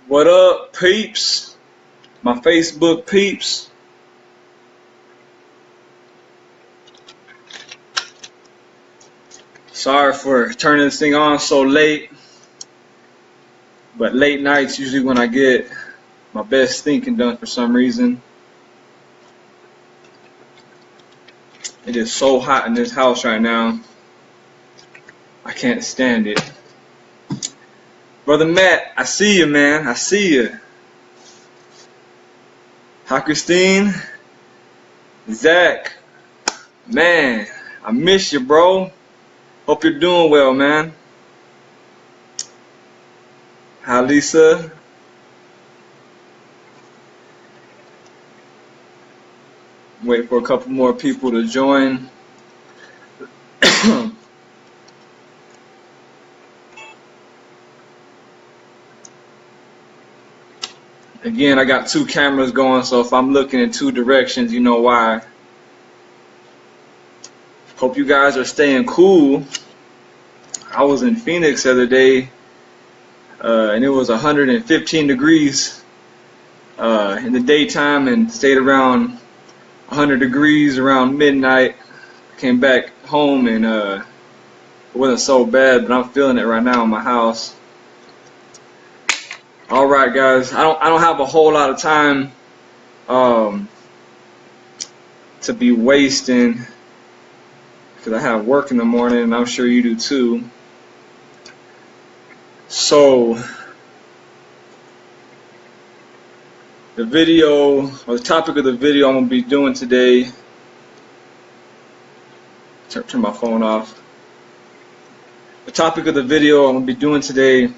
What up, peeps? My Facebook peeps. Sorry for turning this thing on so late, but late nights usually when I get my best thinking done for some reason. It is so hot in this house right now. I can't stand it. Brother Matt, I see you, man. I see you. Hi, Christine. Zach. Man, I miss you, bro. Hope you're doing well, man. Hi, Lisa. Wait for a couple more people to join. Again, I got two cameras going, so if I'm looking in two directions, you know why. Hope you guys are staying cool. I was in Phoenix the other day, and it was 115 degrees in the daytime, and stayed around 100 degrees around midnight. Came back home, and it wasn't so bad, but I'm feeling it right now in my house. All right, guys. I don't have a whole lot of time to be wasting, because I have work in the morning, and I'm sure you do too. So the video, or the topic of the video I'm going to be doing today, turn my phone off. The topic of the video I'm going to be doing today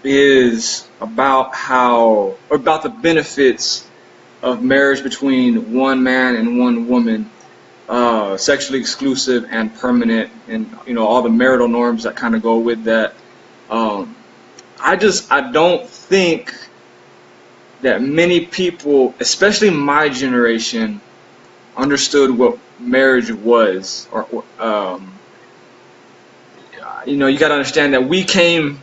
is about the benefits of marriage between one man and one woman, sexually exclusive and permanent, and all the marital norms that kind of go with that. I don't think that many people, especially my generation, understood what marriage was. You got to understand that we came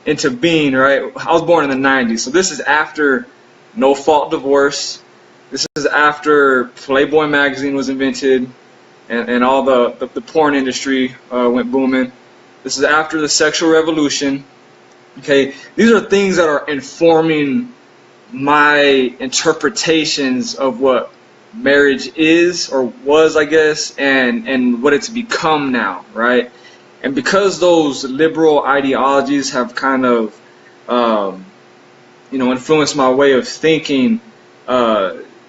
into being, right? I was born in the 90s, so this is after No Fault Divorce. This is after Playboy magazine was invented, and all the porn industry went booming. This is after the sexual revolution. Okay, these are things that are informing my interpretations of what marriage is, or was, I guess, and what it's become now, right? And because those liberal ideologies have kind of, influenced my way of thinking,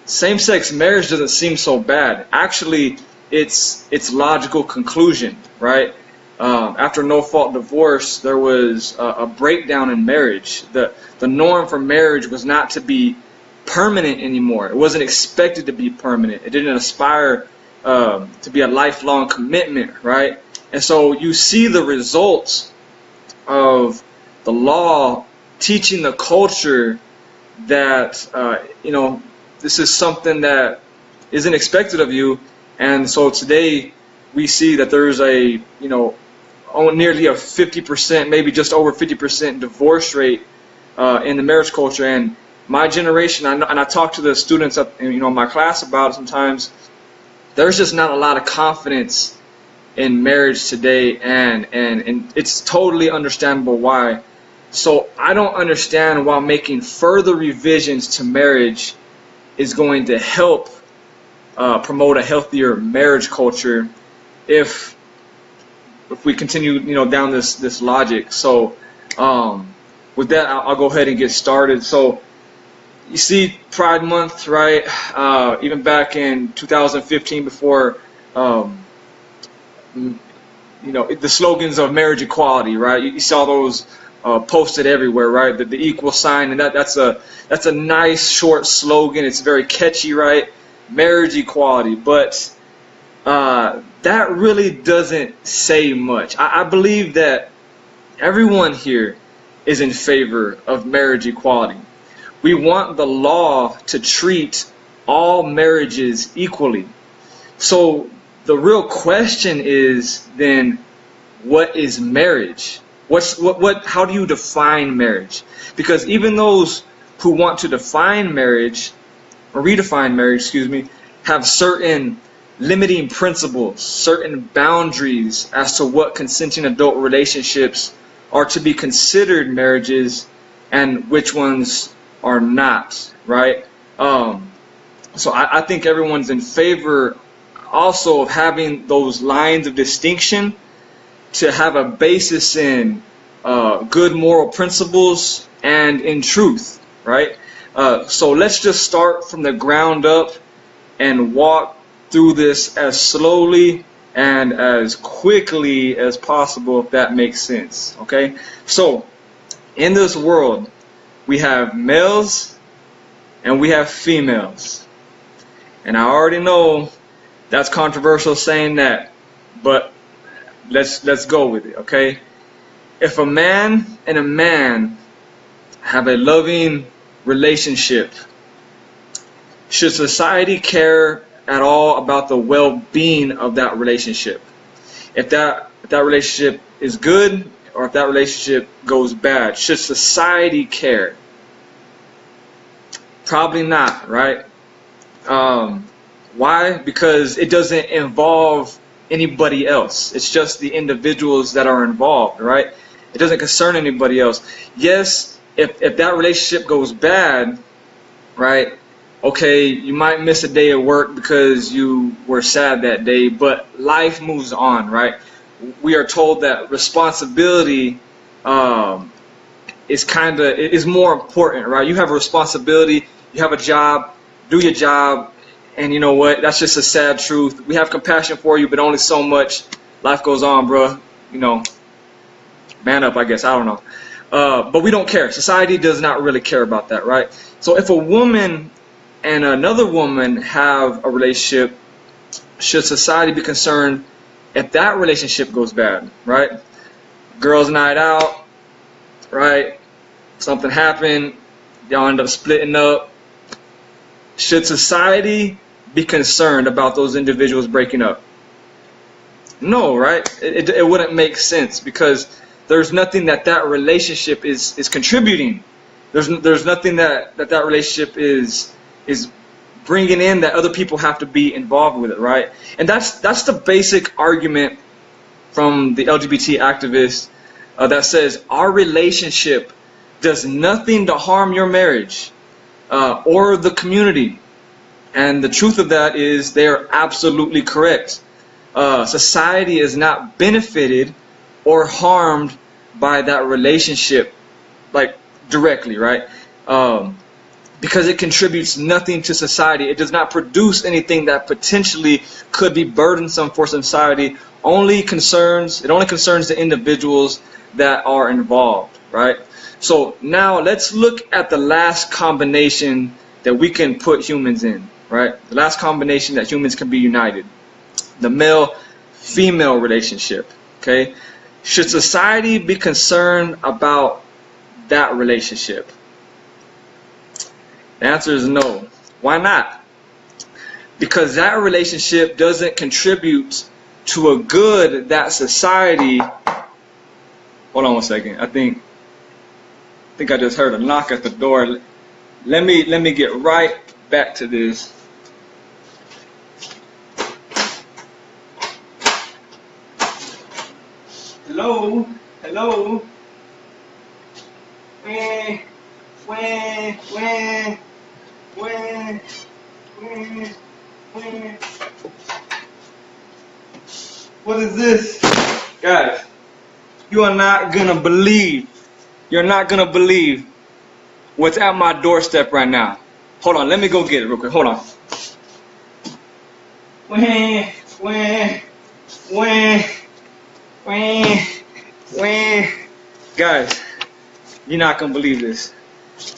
same-sex marriage doesn't seem so bad. Actually, it's logical conclusion, right? After No Fault Divorce, there was a breakdown in marriage. The norm for marriage was not to be permanent anymore. It wasn't expected to be permanent. It didn't aspire to be a lifelong commitment, right? And so you see the results of the law teaching the culture that this is something that isn't expected of you. And so today we see that there's a nearly a 50%, maybe just over 50% divorce rate in the marriage culture. And my generation, and I talk to the students in my class about it sometimes, there's just not a lot of confidence in marriage today, and it's totally understandable why. So I don't understand why making further revisions to marriage is going to help promote a healthier marriage culture if we continue down this logic. So with that, I'll go ahead and get started. So you see Pride Month, right? Even back in 2015, before the slogans of marriage equality, right? You saw those posted everywhere, right? The equal sign, and that's a nice short slogan. It's very catchy, right? Marriage equality, but that really doesn't say much. I believe that everyone here is in favor of marriage equality. We want the law to treat all marriages equally. So the real question is then, what is marriage? How do you define marriage? Because even those who want to define marriage or redefine marriage, excuse me, have certain limiting principles, certain boundaries as to what consenting adult relationships are to be considered marriages and which ones are not, right? So I think everyone's in favor also of having those lines of distinction to have a basis in good moral principles and in truth, right? So let's just start from the ground up and walk through this as slowly and as quickly as possible, if that makes sense, okay? So in this world, we have males and we have females. And I already know that's controversial saying that, but let's go with it, okay? If a man and a man have a loving relationship, should society care at all about the well-being of that relationship? If that relationship is good or if that relationship goes bad, should society care? Probably not, right? Why? Because it doesn't involve anybody else. It's just the individuals that are involved, right? It doesn't concern anybody else. Yes, if that relationship goes bad, right, okay, you might miss a day of work because you were sad that day, but life moves on, right? We are told that responsibility is more important, right? You have a responsibility, you have a job, do your job, and you know what? That's just a sad truth. We have compassion for you, but only so much. Life goes on, bro. You know, man up, I guess. I don't know. But we don't care. Society does not really care about that, right? So if a woman and another woman have a relationship, should society be concerned if that relationship goes bad, right? Girls' night out, right? Something happened. Y'all end up splitting up. Should society be concerned about those individuals breaking up? No, right? It wouldn't make sense because there's nothing that relationship is contributing. There's nothing that relationship is bringing in that other people have to be involved with it, right? And that's the basic argument from the LGBT activists that says our relationship does nothing to harm your marriage or the community. And the truth of that is they are absolutely correct. Society is not benefited or harmed by that relationship, like directly, right? Because it contributes nothing to society. It does not produce anything that potentially could be burdensome for society. It only concerns the individuals that are involved, right? So now let's look at the last combination that we can put humans in, right? The last combination that humans can be united. The male-female relationship, okay? Should society be concerned about that relationship? The answer is no. Why not? Because that relationship doesn't contribute to a good that society... Hold on one second. I think I just heard a knock at the door. Let me get right back to this. Hello? Hello? What is this? Guys, you are not gonna believe. You're not gonna believe what's at my doorstep right now. Hold on, let me go get it real quick. Hold on. Guys, you're not gonna believe this.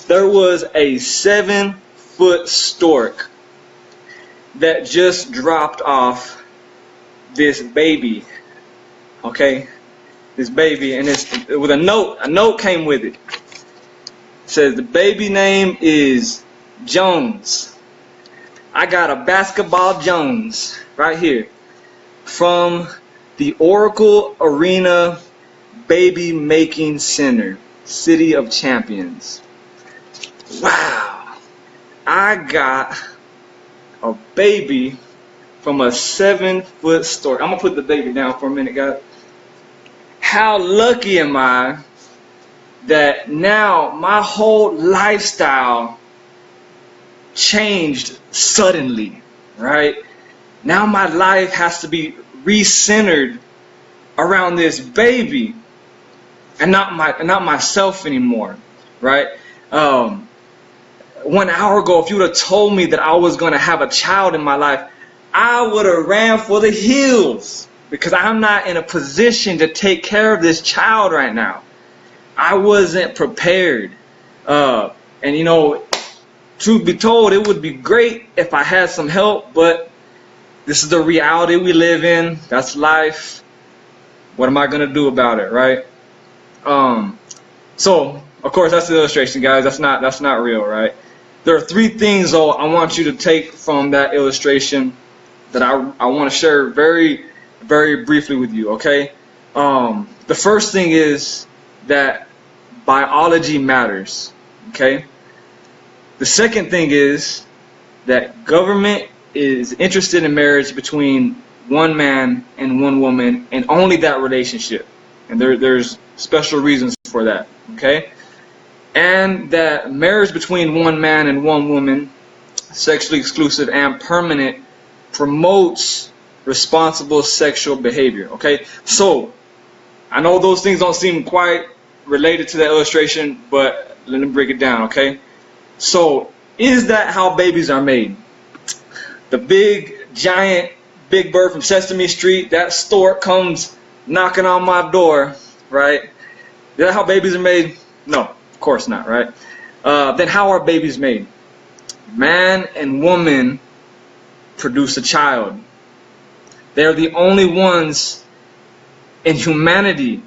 There was a 7-foot stork that just dropped off this baby. Okay? This baby, and it's with a note. A note came with it. It says the baby name is Jones. I got a basketball Jones right here from the Oracle Arena baby making center, City of Champions. Wow, I got a baby from a 7-foot stork. I'm gonna put the baby down for a minute, guys. How lucky am I that now my whole lifestyle changed suddenly, right? Now my life has to be recentered around this baby and not myself anymore, right? 1 hour ago, if you would have told me that I was going to have a child in my life, I would have ran for the hills, because I'm not in a position to take care of this child right now. I wasn't prepared. And you know, truth be told, it would be great if I had some help, but this is the reality we live in. That's life. What am I going to do about it, right? So, of course, that's the illustration, guys. That's not real, right? There are 3 things, though, I want you to take from that illustration that I want to share very, very briefly with you, okay? The first thing is that biology matters, okay? The second thing is that government is interested in marriage between one man and one woman, and only that relationship. And there's special reasons for that, okay? And that marriage between one man and one woman, sexually exclusive and permanent, promotes responsible sexual behavior, okay? So, I know those things don't seem quite related to that illustration, but let me break it down, okay? So, is that how babies are made? The big, giant, Big Bird from Sesame Street, that stork comes knocking on my door, right? Is that how babies are made? No, of course not, right? Then how are babies made? Man and woman produce a child. They're the only ones in humanity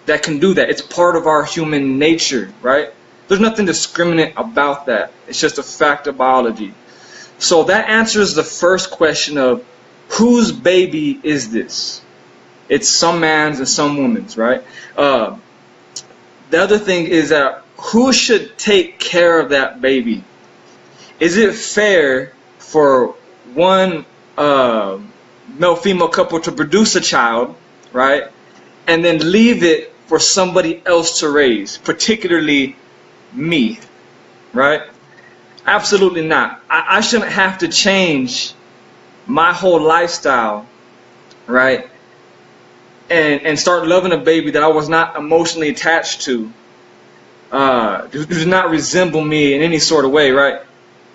that can do that. It's part of our human nature, right? There's nothing discriminate about that. It's just a fact of biology. So that answers the first question of whose baby is this? It's some man's and some woman's, right? The other thing is that who should take care of that baby? Is it fair for one male-female couple to produce a child, right, and then leave it for somebody else to raise, particularly me, right? Absolutely not. I shouldn't have to change my whole lifestyle, right, and start loving a baby that I was not emotionally attached to, who does not resemble me in any sort of way, right,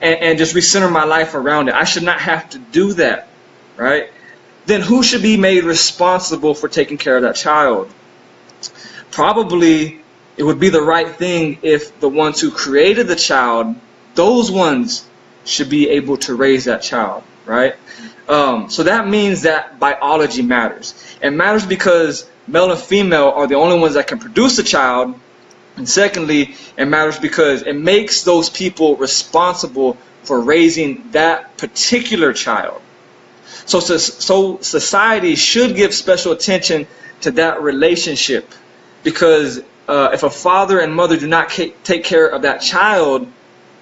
and just recenter my life around it. I should not have to do that, right? Then who should be made responsible for taking care of that child? Probably it would be the right thing if the ones who created the child, those ones should be able to raise that child, right? So that means that biology matters. It matters because male and female are the only ones that can produce a child. And secondly, it matters because it makes those people responsible for raising that particular child. So society should give special attention to that relationship, because if a father and mother do not take care of that child,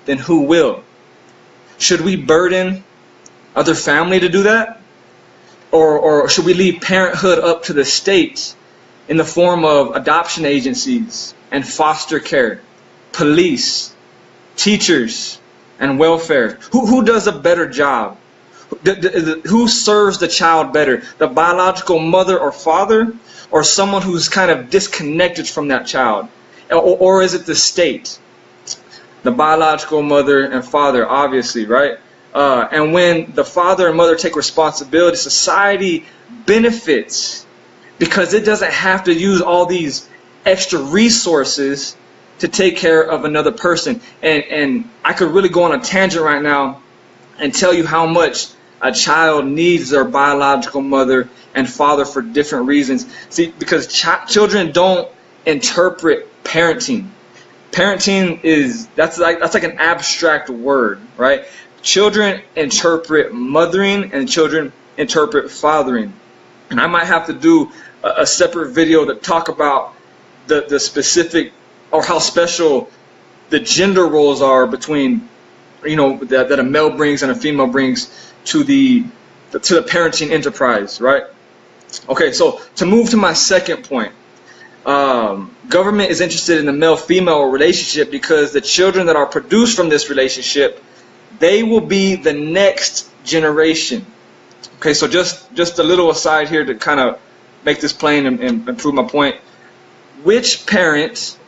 then who will? Should we burden other family to do that? Or should we leave parenthood up to the state in the form of adoption agencies and foster care, police, teachers, and welfare? Who does a better job? Who serves the child better? The biological mother or father, or someone who's kind of disconnected from that child? Or is it the state? The biological mother and father, obviously, right? And when the father and mother take responsibility, society benefits, because it doesn't have to use all these extra resources to take care of another person. And I could really go on a tangent right now and tell you how much a child needs their biological mother and father for different reasons. See, because children don't interpret parenting. Parenting that's like an abstract word, right? Children interpret mothering and children interpret fathering. And I might have to do a separate video to talk about the specific or how special the gender roles are between, that a male brings and a female brings to the parenting enterprise, right? Okay, so to move to my second point, government is interested in the male-female relationship because the children that are produced from this relationship, they will be the next generation. Okay, so just a little aside here to kind of make this plain and prove my point. Which parent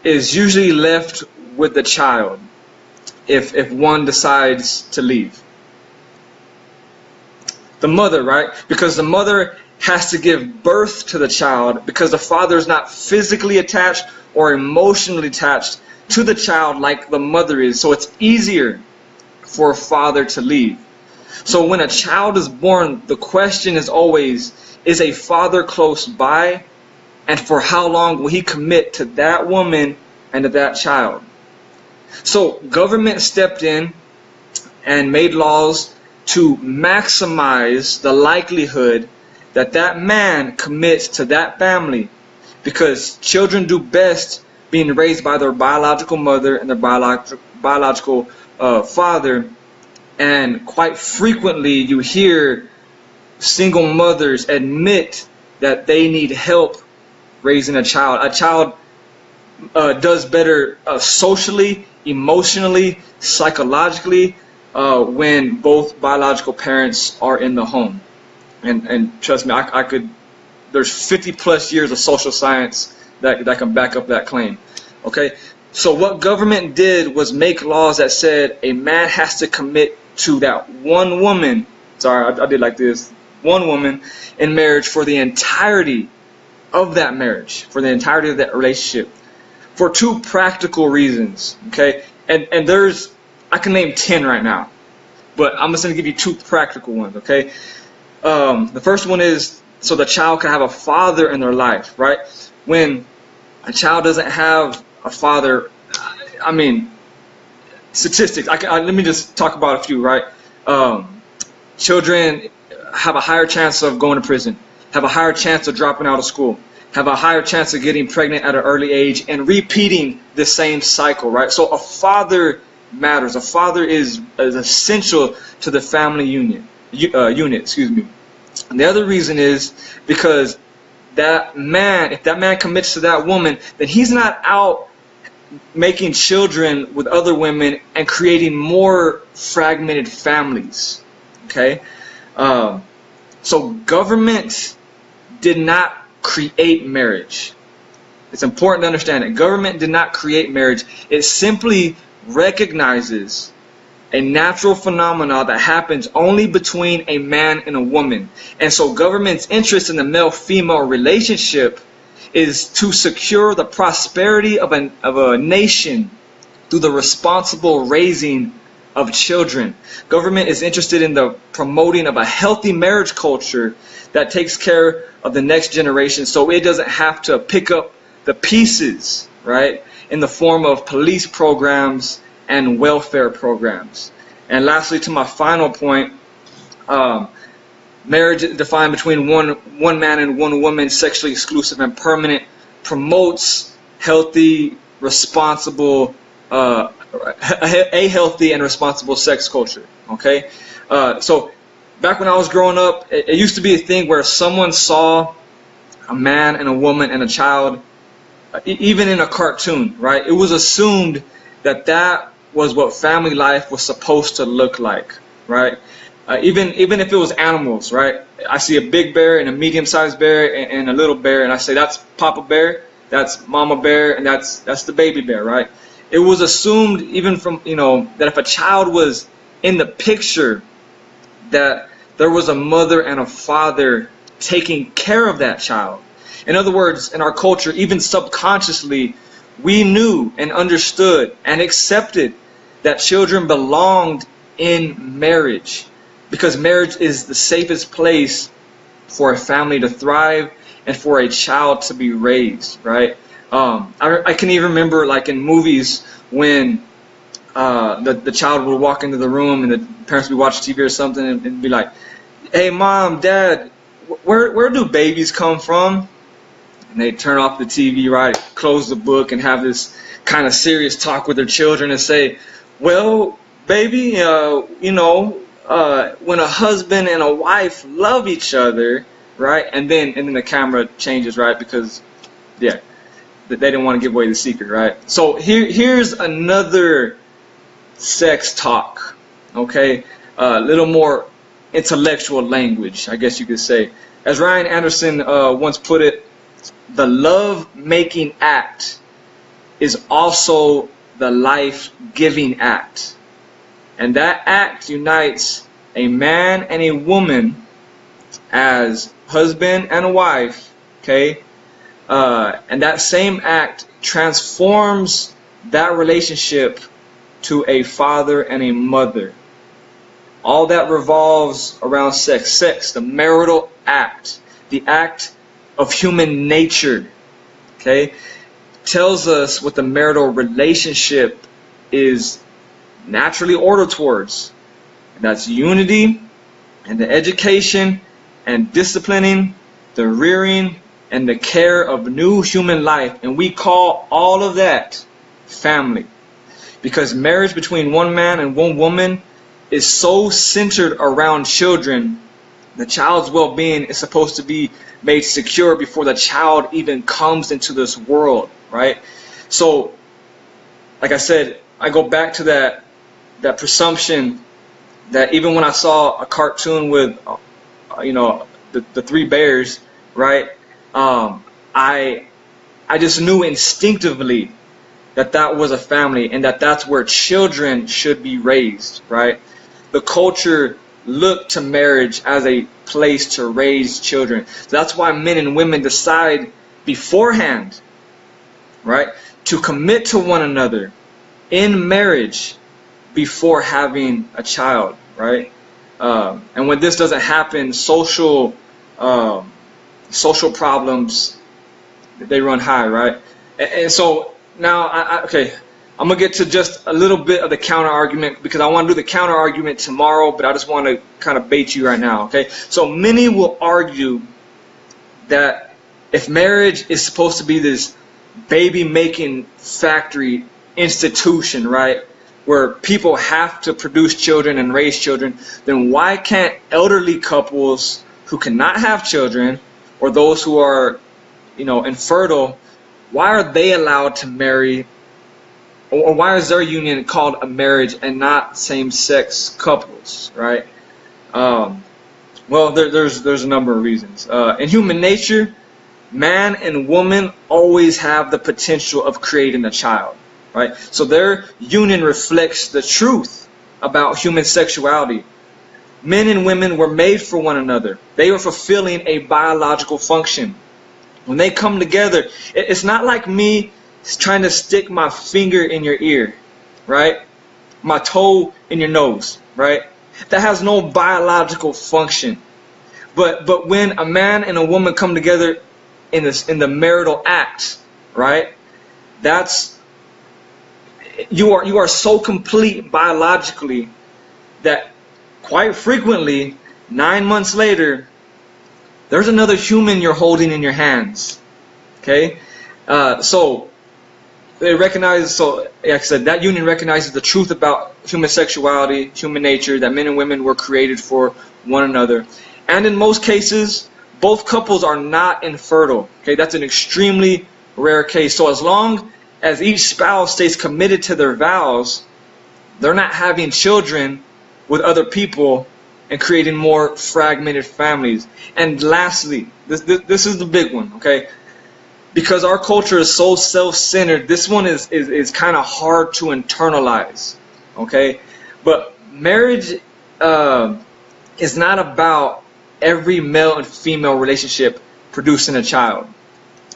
is usually left with the child if one decides to leave? The mother, right? Because the mother has to give birth to the child, because the father is not physically attached or emotionally attached to the child like the mother is. So it's easier for a father to leave. So when a child is born, the question is always, is a father close by? And for how long will he commit to that woman and to that child? So government stepped in and made laws to maximize the likelihood that that man commits to that family, because children do best being raised by their biological mother and their biological father. And quite frequently you hear single mothers admit that they need help raising a child. A child does better socially, emotionally, psychologically when both biological parents are in the home. And trust me, I could. There's 50 plus years of social science that can back up that claim. Okay, so what government did was make laws that said a man has to commit to that one woman. Sorry, I did like this. One woman in marriage for the entirety of that marriage, for the entirety of that relationship, for two practical reasons. Okay, and I can name 10 right now, but I'm just going to give you two practical ones. Okay. The first one is so the child can have a father in their life, right? When a child doesn't have a father, I mean, statistics. Let me just talk about a few, right? Children have a higher chance of going to prison, have a higher chance of dropping out of school, have a higher chance of getting pregnant at an early age, and repeating the same cycle, right? So a father matters. A father is essential to the family unit. And the other reason is because that man, if that man commits to that woman, then he's not out making children with other women and creating more fragmented families. Okay, so government did not create marriage. It's important to understand that government did not create marriage. It simply recognizes a natural phenomena that happens only between a man and a woman. And so government's interest in the male-female relationship is to secure the prosperity of a nation through the responsible raising of children. Government is interested in the promoting of a healthy marriage culture that takes care of the next generation, so it doesn't have to pick up the pieces, right, in the form of police programs and welfare programs. And lastly, to my final point, marriage is defined between one man and one woman, sexually exclusive and permanent, promotes healthy, responsible, a healthy and responsible sex culture. Okay, so back when I was growing up, it used to be a thing where someone saw a man and a woman and a child, even in a cartoon, right? It was assumed that that was what family life was supposed to look like, right? Even if it was animals, right? I see a big bear and a medium-sized bear and a little bear, and I say that's Papa Bear, that's Mama Bear, and that's the baby bear, right? It was assumed even from, that if a child was in the picture, that there was a mother and a father taking care of that child. In other words, in our culture, even subconsciously, we knew and understood and accepted that children belonged in marriage, because marriage is the safest place for a family to thrive and for a child to be raised, right? I can even remember, like in movies, when the child would walk into the room and the parents would watch TV or something and be like, "Hey, Mom, Dad, where do babies come from?" and they turn off the TV, right, close the book, and have this kind of serious talk with their children and say, well, baby, when a husband and a wife love each other, right, and then the camera changes, right, because, yeah, they didn't want to give away the secret, right? So here's another sex talk, okay, a little more intellectual language, I guess you could say. As Ryan Anderson once put it, the love-making act is also the life-giving act. And that act unites a man and a woman as husband and a wife, okay? And that same act transforms that relationship to a father and a mother. All that revolves around sex. Sex, the marital act, the act of human nature, okay, tells us what the marital relationship is naturally ordered towards. And that's unity and the education and disciplining, the rearing and the care of new human life. And we call all of that family. Because marriage between one man and one woman is so centered around children. The child's well-being is supposed to be made secure before the child even comes into this world, right? So, like I said, I go back to that presumption that even when I saw a cartoon with, the three bears, right? I just knew instinctively that was a family, and that's where children should be raised, right? The culture looked to marriage as a place to raise children. So that's why men and women decide beforehand, right, to commit to one another in marriage before having a child, right? And when this doesn't happen, social problems, they run high, right? And so now, I'm going to get to just a little bit of the counter argument, because I want to do the counter argument tomorrow, but I just want to kind of bait you right now, okay? So many will argue that if marriage is supposed to be this baby-making factory institution, right, where people have to produce children and raise children, then why can't elderly couples who cannot have children, or those who are, infertile, why are they allowed to marry, or why is their union called a marriage and not same-sex couples, right? Well, there's a number of reasons. In human nature, man and woman always have the potential of creating a child, right? So their union reflects the truth about human sexuality. Men and women were made for one another. They were fulfilling a biological function. When they come together, it's not like me trying to stick my finger in your ear, right? My toe in your nose, right? That has no biological function. But when a man and a woman come together in the marital act, right? You are so complete biologically that quite frequently, 9 months later, there's another human you're holding in your hands. Okay? So they recognize, like I said, that union recognizes the truth about human sexuality, human nature, that men and women were created for one another. And in most cases, both couples are not infertile. Okay? That's an extremely rare case. So as long as each spouse stays committed to their vows, they're not having children with other people and creating more fragmented families. And lastly, this is the big one, okay? Because our culture is so self-centered, this one is kind of hard to internalize, okay? But marriage is not about every male and female relationship producing a child,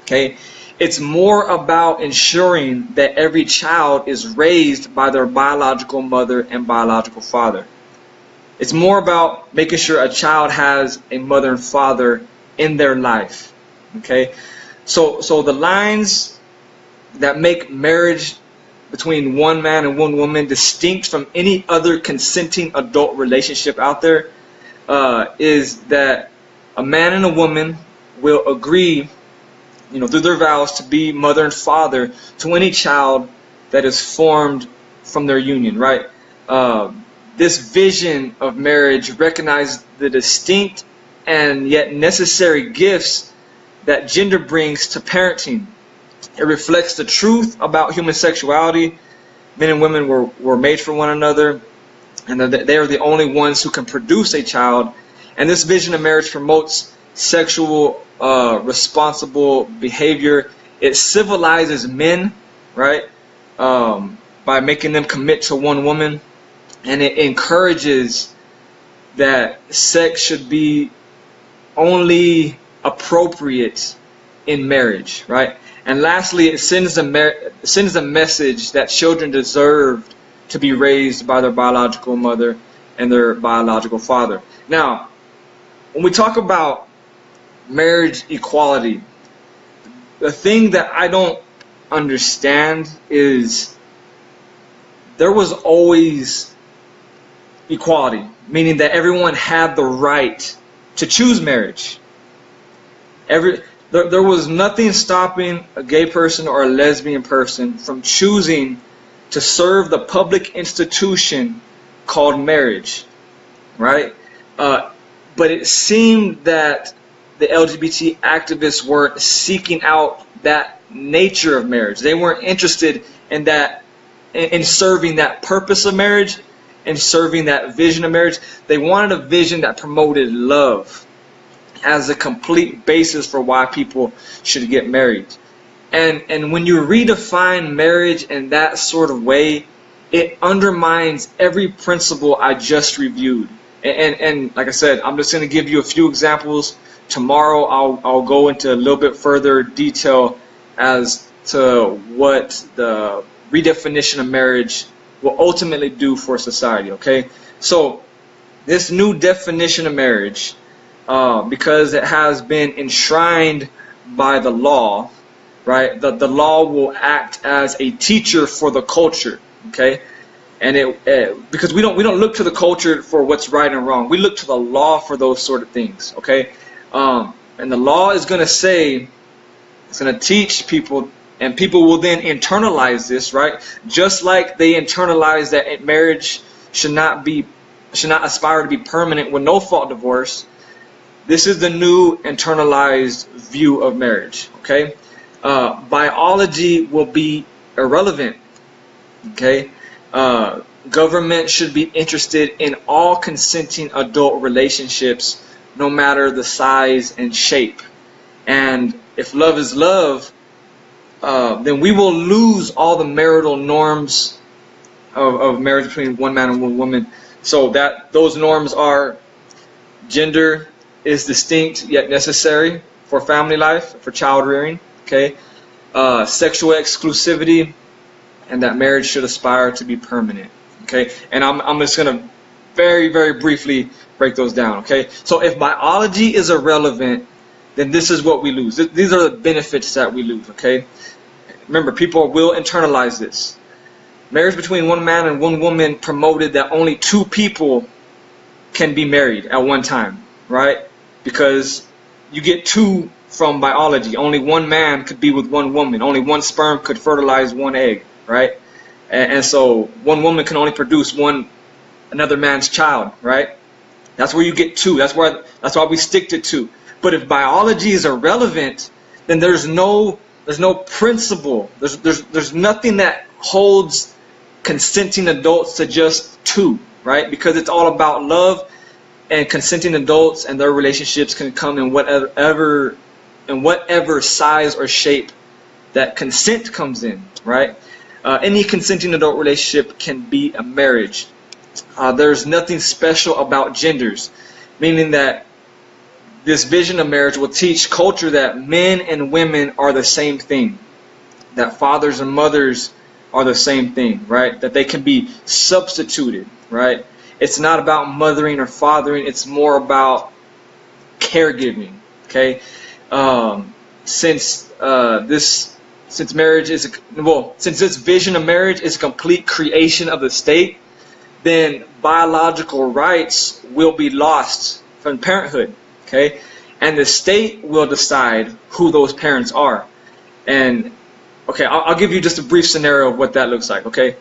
okay? It's more about ensuring that every child is raised by their biological mother and biological father. It's more about making sure a child has a mother and father in their life. Okay? So the lines that make marriage between one man and one woman distinct from any other consenting adult relationship out there is that a man and a woman will agree through their vows to be mother and father to any child that is formed from their union, right? This vision of marriage recognizes the distinct and yet necessary gifts that gender brings to parenting. It reflects the truth about human sexuality. Men and women were made for one another, and that they are the only ones who can produce a child. And this vision of marriage promotes sexual responsible behavior. It civilizes men, right, by making them commit to one woman. And it encourages that sex should be only appropriate in marriage, right? And lastly, it sends a message that children deserve to be raised by their biological mother and their biological father. Now, when we talk about marriage equality, the thing that I don't understand is there was always equality, meaning that everyone had the right to choose marriage. There was nothing stopping a gay person or a lesbian person from choosing to serve the public institution called marriage, right? But it seemed that the LGBT activists weren't seeking out that nature of marriage. They weren't interested in that, in serving that purpose of marriage and serving that vision of marriage. They wanted a vision that promoted love as a complete basis for why people should get married. And when you redefine marriage in that sort of way, it undermines every principle I just reviewed. And like I said, I'm just going to give you a few examples. Tomorrow I'll go into a little bit further detail as to what the redefinition of marriage will ultimately do for society, okay? So this new definition of marriage, because it has been enshrined by the law, right? The law will act as a teacher for the culture, okay? And because we don't look to the culture for what's right and wrong. We look to the law for those sort of things, okay? And the law is going to say, it's going to teach people, and people will then internalize this, right? Just like they internalize that marriage should not aspire to be permanent with no fault divorce. This is the new internalized view of marriage, okay? Biology will be irrelevant, okay? Government should be interested in all consenting adult relationships, no matter the size and shape. And if love is love, then we will lose all the marital norms of marriage between one man and one woman. So that those norms are: gender is distinct yet necessary for family life, for child rearing, okay? Sexual exclusivity, and that marriage should aspire to be permanent, okay? And I'm just going to very, very briefly break those down, okay? So if biology is irrelevant, then this is what we lose. These are the benefits that we lose, okay? Remember, people will internalize this. Marriage between one man and one woman promoted that only two people can be married at one time, right? Because you get two from biology. Only one man could be with one woman. Only one sperm could fertilize one egg, right? And so one woman can only produce another man's child, right? That's where you get two. That's why we stick to two. But if biology is irrelevant, then there's no principle. There's nothing that holds consenting adults to just two, right? Because it's all about love, and consenting adults and their relationships can come in whatever size or shape that consent comes in, right? Any consenting adult relationship can be a marriage. There's nothing special about genders, meaning that this vision of marriage will teach culture that men and women are the same thing, that fathers and mothers are the same thing, right? That they can be substituted, right? It's not about mothering or fathering. It's more about caregiving, okay? Since this vision of marriage is a complete creation of the state, then biological rights will be lost from parenthood, okay? and the state will decide who those parents are. And okay, I'll give you just a brief scenario of what that looks like. Okay,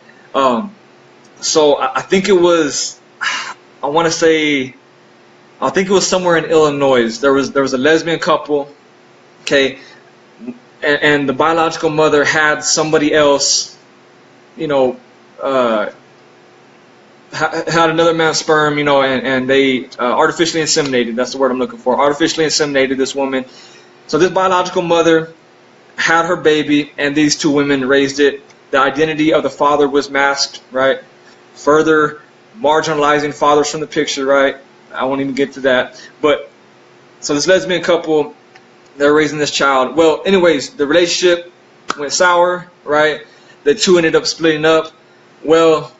so I think it was, I want to say, I think it was somewhere in Illinois. There was a lesbian couple. Okay, and the biological mother had somebody else, you know, had another man's sperm, you know, and they artificially inseminated. That's the word I'm looking for. Artificially inseminated this woman. So this biological mother had her baby, and these two women raised it. The identity of the father was masked, right? Further marginalizing fathers from the picture, right? I won't even get to that. But so this lesbian couple, they're raising this child. Well, anyways, the relationship went sour, right? The two ended up splitting up. Well,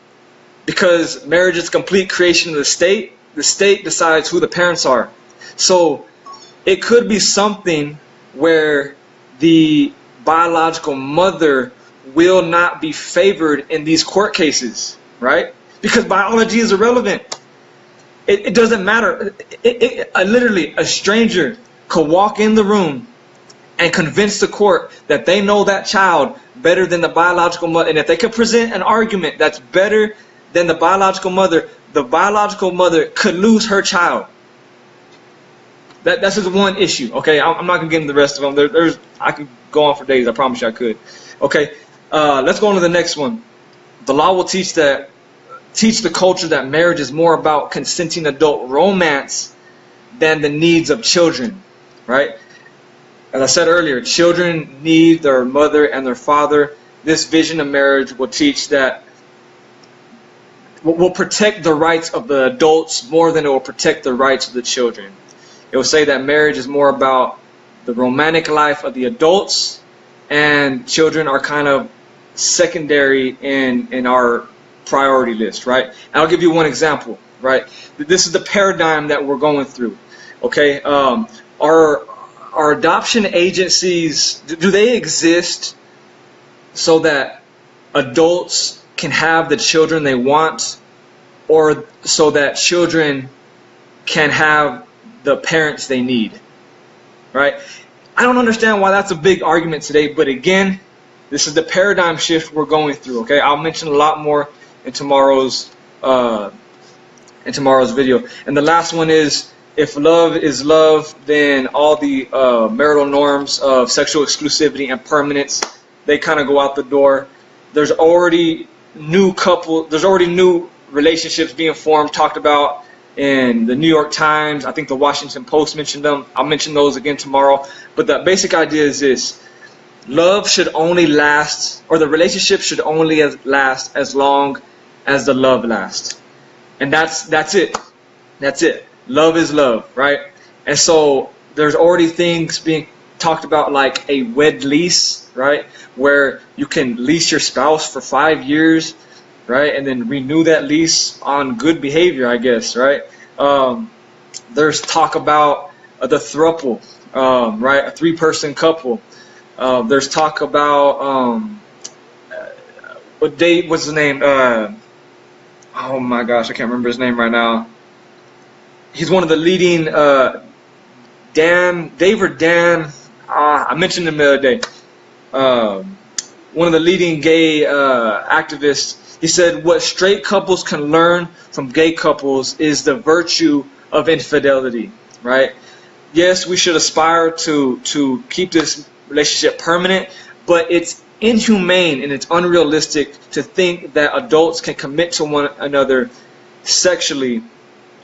because marriage is complete creation of the state decides who the parents are. So it could be something where the biological mother will not be favored in these court cases, right? Because biology is irrelevant. It doesn't matter. Literally, a stranger could walk in the room and convince the court that they know that child better than the biological mother. And if they could present an argument that's better than the biological mother could lose her child. That's just one issue. Okay, I'm not gonna get into the rest of them. I could go on for days. I promise you I could. Okay, let's go on to the next one. The law will teach the culture that marriage is more about consenting adult romance than the needs of children, right? As I said earlier, children need their mother and their father. This vision of marriage will teach that, will protect the rights of the adults more than it will protect the rights of the children. It will say that marriage is more about the romantic life of the adults, and children are kind of secondary in our priority list, right? And I'll give you one example, right? This is the paradigm that we're going through, okay? Our adoption agencies, do they exist so that adults can have the children they want, or so that children can have the parents they need, right? I don't understand why that's a big argument today, but again, this is the paradigm shift we're going through, okay? I'll mention a lot more in tomorrow's video. And the last one is, if love is love, then all the marital norms of sexual exclusivity and permanence, they kind of go out the door. There's already new relationships being formed, talked about in the New York Times. I think the Washington Post mentioned them. I'll mention those again tomorrow. But the basic idea is this: love should only last, or the relationship should only last as long as the love lasts. And that's it. That's it. Love is love, right? And so there's already things being talked about, like a wed lease, right? Where you can lease your spouse for 5 years, right? And then renew that lease on good behavior, I guess, right? There's talk about the throuple, right? A 3-person couple. There's talk about what's his name? Oh my gosh, I can't remember his name right now. He's one of the leading Dave or Dan. I mentioned him the other day. One of the leading gay activists. He said, what straight couples can learn from gay couples is the virtue of infidelity, right? Yes, we should aspire to keep this relationship permanent, but it's inhumane and it's unrealistic to think that adults can commit to one another sexually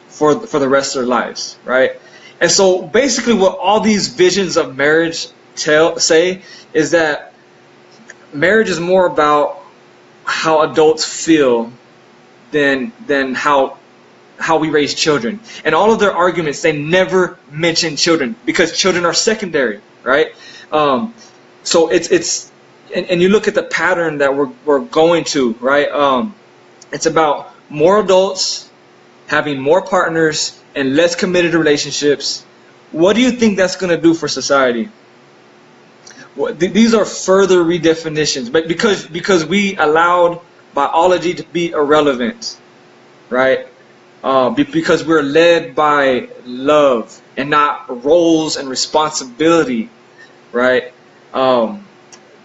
for the rest of their lives, right? And so basically what all these visions of marriage say is that marriage is more about how adults feel than how we raise children. And all of their arguments, they never mention children because children are secondary, right? So it's and you look at the pattern that we're going to, right? It's about more adults having more partners and less committed relationships. What do you think that's going to do for society? These are further redefinitions, but because we allowed biology to be irrelevant, right? Because we're led by love and not roles and responsibility, right?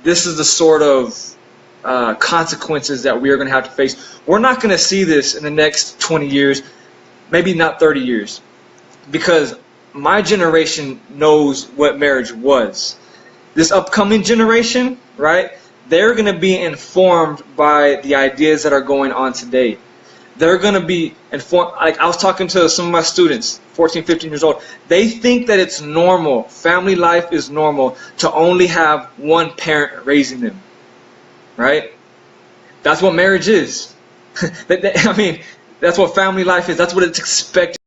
This is the sort of consequences that we are going to have to face. We're not going to see this in the next 20 years, maybe not 30 years, because my generation knows what marriage was. This upcoming generation, right, they're going to be informed by the ideas that are going on today. They're going to be informed. Like, I was talking to some of my students, 14, 15 years old. They think that it's normal, family life is normal, to only have one parent raising them, right? That's what marriage is. I mean, that's what family life is. That's what it's expected.